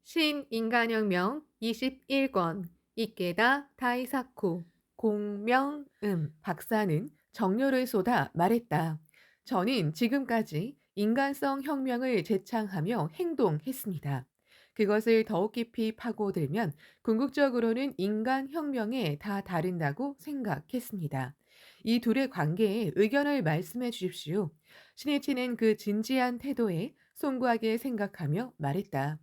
신인간혁명 21권 이케다 다이사쿠 공명음 박사는 정료를 쏟아 말했다. 저는 지금까지 인간성 혁명을 제창하며 행동했습니다. 그것을 더욱 깊이 파고들면 궁극적으로는 인간 혁명에 다 다른다고 생각했습니다. 이 둘의 관계에 의견을 말씀해 주십시오. 신이치는 그 진지한 태도에 송구하게 생각하며 말했다.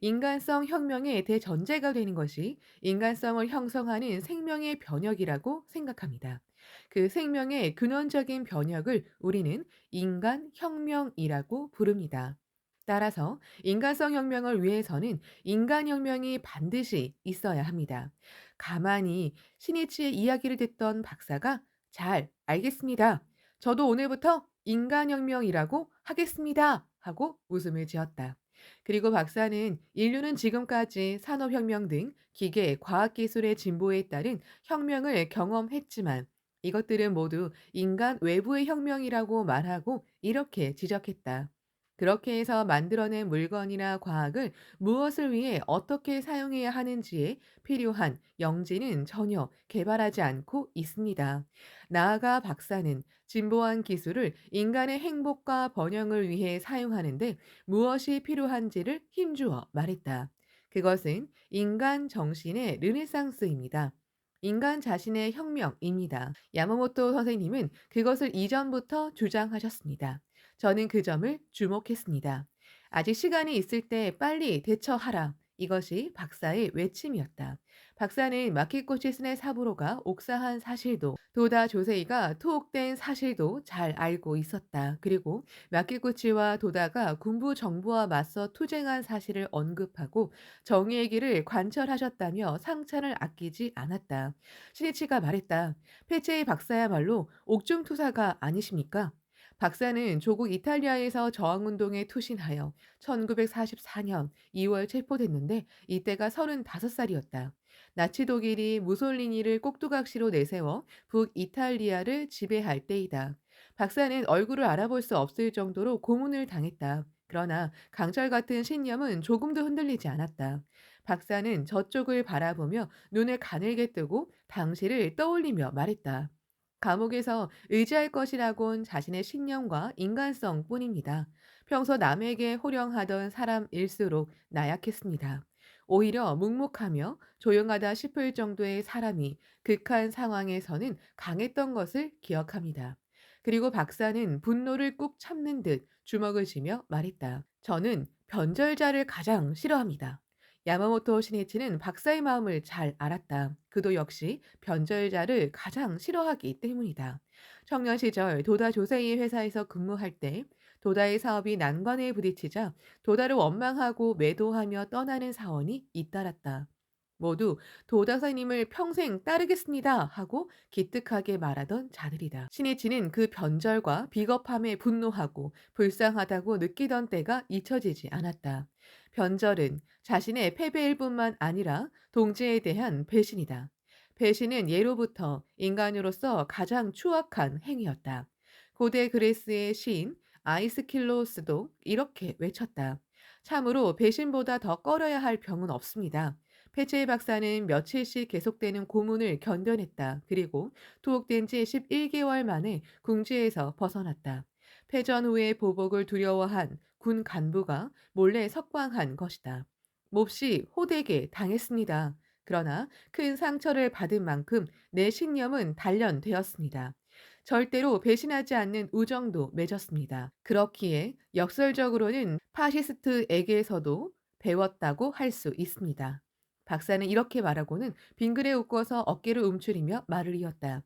인간성 혁명의 대전제가 되는 것이 인간성을 형성하는 생명의 변혁이라고 생각합니다. 그 생명의 근원적인 변혁을 우리는 인간혁명이라고 부릅니다. 따라서 인간성 혁명을 위해서는 인간혁명이 반드시 있어야 합니다. 가만히 신이치의 이야기를 듣던 박사가 잘 알겠습니다. 저도 오늘부터 인간혁명이라고 하겠습니다. 하고 웃음을 지었다. 그리고 박사는 인류는 지금까지 산업혁명 등 기계, 과학기술의 진보에 따른 혁명을 경험했지만 이것들은 모두 인간 외부의 혁명이라고 말하고 이렇게 지적했다. 그렇게 해서 만들어낸 물건이나 과학을 무엇을 위해 어떻게 사용해야 하는지에 필요한 영지는 전혀 개발하지 않고 있습니다. 나아가 박사는 진보한 기술을 인간의 행복과 번영을 위해 사용하는데 무엇이 필요한지를 힘주어 말했다. 그것은 인간 정신의 르네상스입니다. 인간 자신의 혁명입니다. 야마모토 선생님은 그것을 이전부터 주장하셨습니다. 저는 그 점을 주목했습니다. 아직 시간이 있을 때 빨리 대처하라. 이것이 박사의 외침이었다. 박사는 마키코치 스네 사부로가 옥사한 사실도 도다 조세이가 투옥된 사실도 잘 알고 있었다. 그리고 마키구치와 도다가 군부 정부와 맞서 투쟁한 사실을 언급하고 정의의 길을 관철하셨다며 상찬을 아끼지 않았다. 시니치가 말했다. 페체의 박사야말로 옥중투사가 아니십니까? 박사는 조국 이탈리아에서 저항운동에 투신하여 1944년 2월 체포됐는데 이때가 35살이었다. 나치 독일이 무솔리니를 꼭두각시로 내세워 북이탈리아를 지배할 때이다. 박사는 얼굴을 알아볼 수 없을 정도로 고문을 당했다. 그러나 강철 같은 신념은 조금도 흔들리지 않았다. 박사는 저쪽을 바라보며 눈을 가늘게 뜨고 당시를 떠올리며 말했다. 감옥에서 의지할 것이라곤 자신의 신념과 인간성 뿐입니다. 평소 남에게 호령하던 사람일수록 나약했습니다. 오히려 묵묵하며 조용하다 싶을 정도의 사람이 극한 상황에서는 강했던 것을 기억합니다. 그리고 박사는 분노를 꾹 참는 듯 주먹을 쥐며 말했다. 저는 변절자를 가장 싫어합니다. 야마모토 시니치는 박사의 마음을 잘 알았다. 그도 역시 변절자를 가장 싫어하기 때문이다. 청년 시절 도다 조세이의 회사에서 근무할 때 도다의 사업이 난관에 부딪히자 도다를 원망하고 매도하며 떠나는 사원이 잇따랐다. 모두 도다사님을 평생 따르겠습니다 하고 기특하게 말하던 자들이다. 신이치는 그 변절과 비겁함에 분노하고 불쌍하다고 느끼던 때가 잊혀지지 않았다. 변절은 자신의 패배일 뿐만 아니라 동지에 대한 배신이다. 배신은 예로부터 인간으로서 가장 추악한 행위였다. 고대 그리스의 시인 아이스킬로스도 이렇게 외쳤다. 참으로 배신보다 더 꺼려야 할 병은 없습니다. 페체이 박사는 며칠씩 계속되는 고문을 견뎌냈다. 그리고 투옥된 지 11개월 만에 궁지에서 벗어났다. 패전 후에 보복을 두려워한 군 간부가 몰래 석방한 것이다. 몹시 호되게 당했습니다. 그러나 큰 상처를 받은 만큼 내 신념은 단련되었습니다. 절대로 배신하지 않는 우정도 맺었습니다. 그렇기에 역설적으로는 파시스트에게서도 배웠다고 할 수 있습니다. 박사는 이렇게 말하고는 빙그레 웃고서 어깨를 움츠리며 말을 이었다.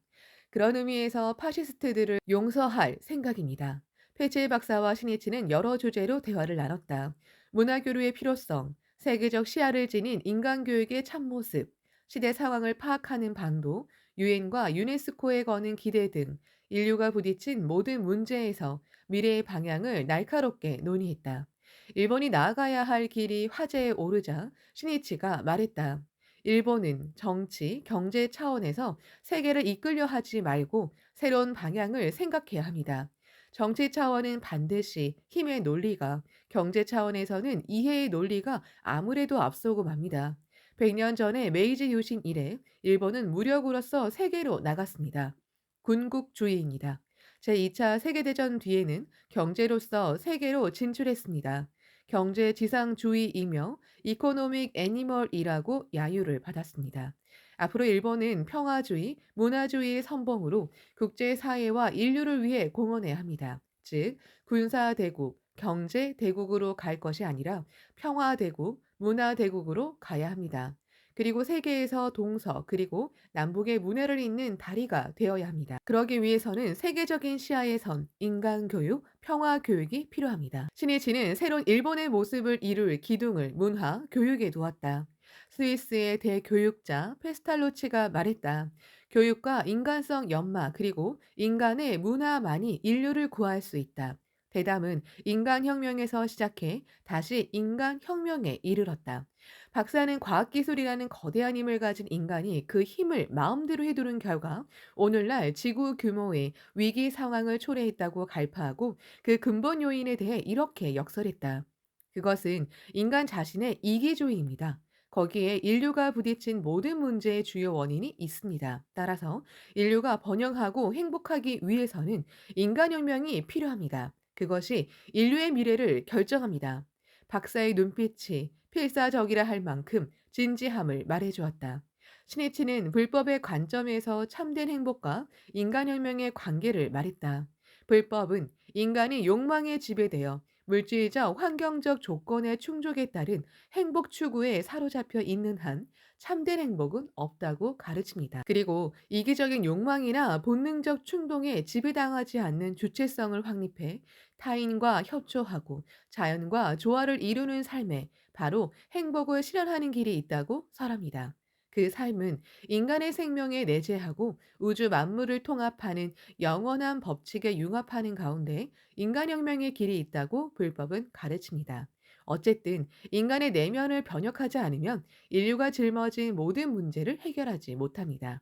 그런 의미에서 파시스트들을 용서할 생각입니다. 페체 박사와 신이치는 여러 주제로 대화를 나눴다. 문화교류의 필요성, 세계적 시야를 지닌 인간교육의 참모습, 시대 상황을 파악하는 방도, 유엔과 유네스코에 거는 기대 등 인류가 부딪힌 모든 문제에서 미래의 방향을 날카롭게 논의했다. 일본이 나아가야 할 길이 화제에 오르자 신이치가 말했다. 일본은 정치, 경제 차원에서 세계를 이끌려 하지 말고 새로운 방향을 생각해야 합니다. 정치 차원은 반드시 힘의 논리가, 경제 차원에서는 이해의 논리가 아무래도 앞서고 맙니다. 100년 전에 메이지 유신 이래 일본은 무력으로서 세계로 나갔습니다. 군국주의입니다. 제2차 세계대전 뒤에는 경제로서 세계로 진출했습니다. 경제 지상주의이며 이코노믹 애니멀이라고 야유를 받았습니다. 앞으로 일본은 평화주의, 문화주의의 선봉으로 국제사회와 인류를 위해 공헌해야 합니다. 즉, 군사대국, 경제대국으로 갈 것이 아니라 평화대국, 문화대국으로 가야 합니다. 그리고 세계에서 동서 그리고 남북의 문화를 잇는 다리가 되어야 합니다. 그러기 위해서는 세계적인 시야에선 인간교육, 평화교육이 필요합니다. 신이치는 새로운 일본의 모습을 이룰 기둥을 문화, 교육에 두었다. 스위스의 대교육자 페스탈로치가 말했다. 교육과 인간성 연마 그리고 인간의 문화만이 인류를 구할 수 있다. 대담은 인간혁명에서 시작해 다시 인간혁명에 이르렀다. 박사는 과학기술이라는 거대한 힘을 가진 인간이 그 힘을 마음대로 휘두른 결과 오늘날 지구 규모의 위기 상황을 초래했다고 갈파하고 그 근본 요인에 대해 이렇게 역설했다. 그것은 인간 자신의 이기주의입니다. 거기에 인류가 부딪힌 모든 문제의 주요 원인이 있습니다. 따라서 인류가 번영하고 행복하기 위해서는 인간혁명이 필요합니다. 그것이 인류의 미래를 결정합니다. 박사의 눈빛이 필사적이라 할 만큼 진지함을 말해주었다. 신이치는 불법의 관점에서 참된 행복과 인간혁명의 관계를 말했다. 불법은 인간이 욕망에 지배되어 물질적 환경적 조건의 충족에 따른 행복 추구에 사로잡혀 있는 한 참된 행복은 없다고 가르칩니다. 그리고 이기적인 욕망이나 본능적 충동에 지배당하지 않는 주체성을 확립해 타인과 협조하고 자연과 조화를 이루는 삶에 바로 행복을 실현하는 길이 있다고 설합니다. 그 삶은 인간의 생명에 내재하고 우주 만물을 통합하는 영원한 법칙에 융합하는 가운데 인간혁명의 길이 있다고 불법은 가르칩니다. 어쨌든 인간의 내면을 변혁하지 않으면 인류가 짊어진 모든 문제를 해결하지 못합니다.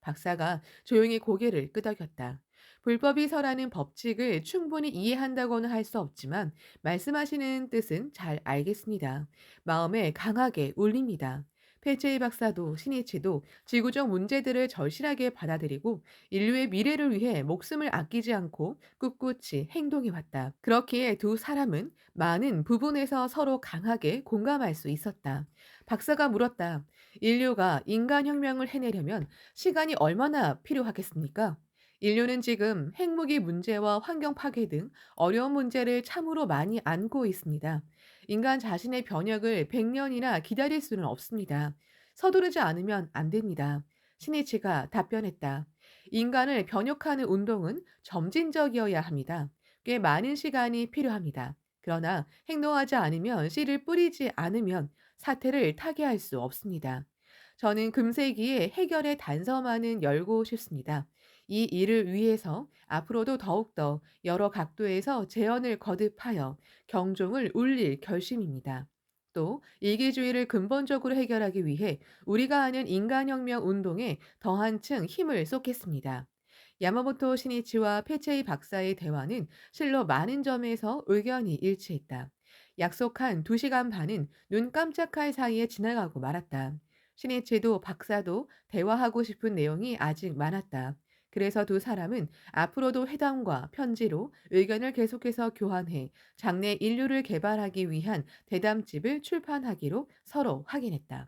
박사가 조용히 고개를 끄덕였다. 불법이 설하는 법칙을 충분히 이해한다고는 할 수 없지만 말씀하시는 뜻은 잘 알겠습니다. 마음에 강하게 울립니다. 페체이 박사도 신이치도 지구적 문제들을 절실하게 받아들이고 인류의 미래를 위해 목숨을 아끼지 않고 꿋꿋이 행동해 왔다. 그렇기에 두 사람은 많은 부분에서 서로 강하게 공감할 수 있었다. 박사가 물었다. 인류가 인간혁명을 해내려면 시간이 얼마나 필요하겠습니까? 인류는 지금 핵무기 문제와 환경 파괴 등 어려운 문제를 참으로 많이 안고 있습니다. 인간 자신의 변혁을 100년이나 기다릴 수는 없습니다. 서두르지 않으면 안 됩니다. 신이치가 답변했다. 인간을 변혁하는 운동은 점진적이어야 합니다. 꽤 많은 시간이 필요합니다. 그러나 행동하지 않으면 씨를 뿌리지 않으면 사태를 타개할 수 없습니다. 저는 금세기에 해결의 단서만은 열고 싶습니다. 이 일을 위해서 앞으로도 더욱더 여러 각도에서 재현을 거듭하여 경종을 울릴 결심입니다. 또 이기주의를 근본적으로 해결하기 위해 우리가 하는 인간혁명 운동에 더한 층 힘을 쏟겠습니다. 야마모토 시니치와 페체이 박사의 대화는 실로 많은 점에서 의견이 일치했다. 약속한 2시간 반은 눈 깜짝할 사이에 지나가고 말았다. 시니치도 박사도 대화하고 싶은 내용이 아직 많았다. 그래서 두 사람은 앞으로도 회담과 편지로 의견을 계속해서 교환해 장래 인류를 개발하기 위한 대담집을 출판하기로 서로 확인했다.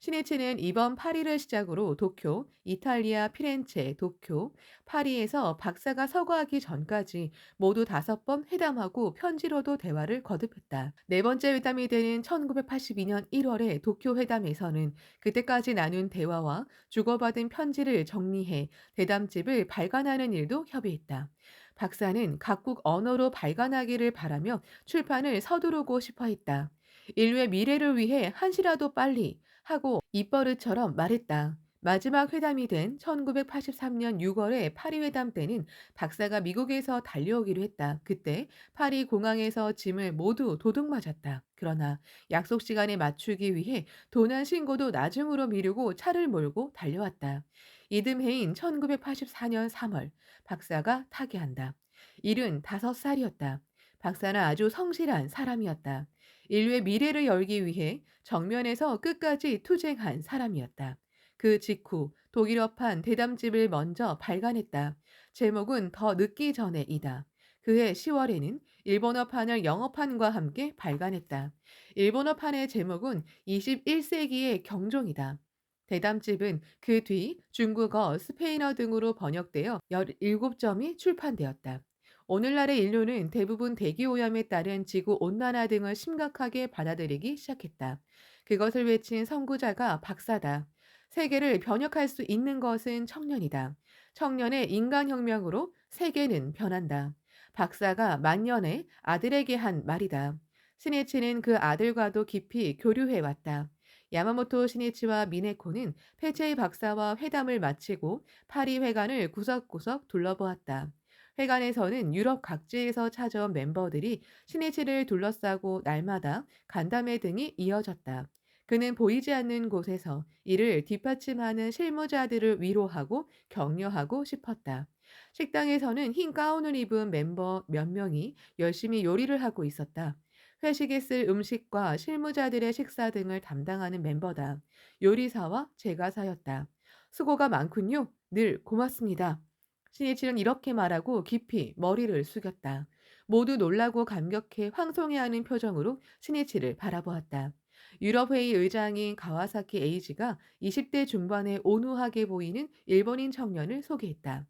신해체는 이번 파리를 시작으로 도쿄, 이탈리아 피렌체, 도쿄, 파리에서 박사가 서거하기 전까지 모두 5번 회담하고 편지로도 대화를 거듭했다. 네 번째 회담이 되는 1982년 1월의 도쿄 회담에서는 그때까지 나눈 대화와 주고받은 편지를 정리해 대담집을 발간하는 일도 협의했다. 박사는 각국 언어로 발간하기를 바라며 출판을 서두르고 싶어 했다. 인류의 미래를 위해 한시라도 빨리 하고 입버릇처럼 말했다. 마지막 회담이 된 1983년 6월의 파리 회담 때는 박사가 미국에서 달려오기로 했다. 그때 파리 공항에서 짐을 모두 도둑맞았다. 그러나 약속 시간에 맞추기 위해 도난 신고도 나중으로 미루고 차를 몰고 달려왔다. 이듬해인 1984년 3월 박사가 타계한다. 75살이었다. 박사는 아주 성실한 사람이었다. 인류의 미래를 열기 위해 정면에서 끝까지 투쟁한 사람이었다. 그 직후 독일어판 대담집을 먼저 발간했다. 제목은 더 늦기 전에이다. 그해 10월에는 일본어판을 영어판과 함께 발간했다. 일본어판의 제목은 21세기의 경종이다. 대담집은 그 뒤 중국어, 스페인어 등으로 번역되어 17점이 출판되었다. 오늘날의 인류는 대부분 대기오염에 따른 지구온난화 등을 심각하게 받아들이기 시작했다. 그것을 외친 선구자가 박사다. 세계를 변혁할 수 있는 것은 청년이다. 청년의 인간혁명으로 세계는 변한다. 박사가 만년에 아들에게 한 말이다. 스니치는 그 아들과도 깊이 교류해 왔다. 야마모토 시니치와 미네코는 페체이 박사와 회담을 마치고 파리 회관을 구석구석 둘러보았다. 회관에서는 유럽 각지에서 찾아온 멤버들이 시니치를 둘러싸고 날마다 간담회 등이 이어졌다. 그는 보이지 않는 곳에서 이를 뒷받침하는 실무자들을 위로하고 격려하고 싶었다. 식당에서는 흰 가운을 입은 멤버 몇 명이 열심히 요리를 하고 있었다. 회식에 쓸 음식과 실무자들의 식사 등을 담당하는 멤버다. 요리사와 제과사였다. 수고가 많군요. 늘 고맙습니다. 신이치는 이렇게 말하고 깊이 머리를 숙였다. 모두 놀라고 감격해 황송해하는 표정으로 신이치를 바라보았다. 유럽회의 의장인 가와사키 에이지가 20대 중반에 온후하게 보이는 일본인 청년을 소개했다.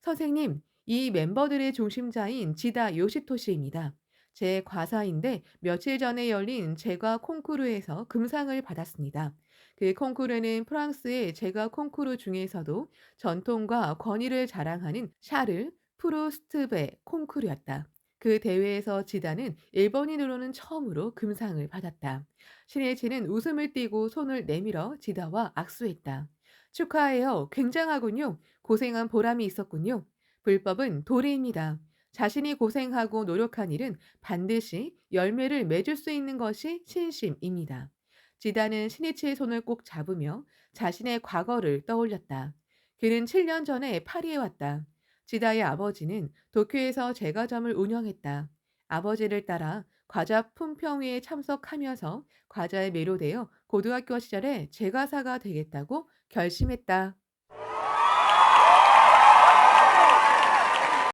선생님, 이 멤버들의 중심자인 지다 요시토시입니다. 제 과사인데 며칠 전에 열린 제과 콩쿠르에서 금상을 받았습니다. 그 콩쿠르는 프랑스의 제과 콩쿠르 중에서도 전통과 권위를 자랑하는 샤를 프루스트베 콩쿠르였다. 그 대회에서 지다는 일본인으로는 처음으로 금상을 받았다. 신혜치는 웃음을 띠고 손을 내밀어 지다와 악수했다. 축하해요. 굉장하군요. 고생한 보람이 있었군요. 불법은 도리입니다. 자신이 고생하고 노력한 일은 반드시 열매를 맺을 수 있는 것이 신심입니다. 지다는 신이치의 손을 꼭 잡으며 자신의 과거를 떠올렸다. 그는 7년 전에 파리에 왔다. 지다의 아버지는 도쿄에서 제과점을 운영했다. 아버지를 따라 과자 품평회에 참석하면서 과자에 매료되어 고등학교 시절에 제과사가 되겠다고 결심했다.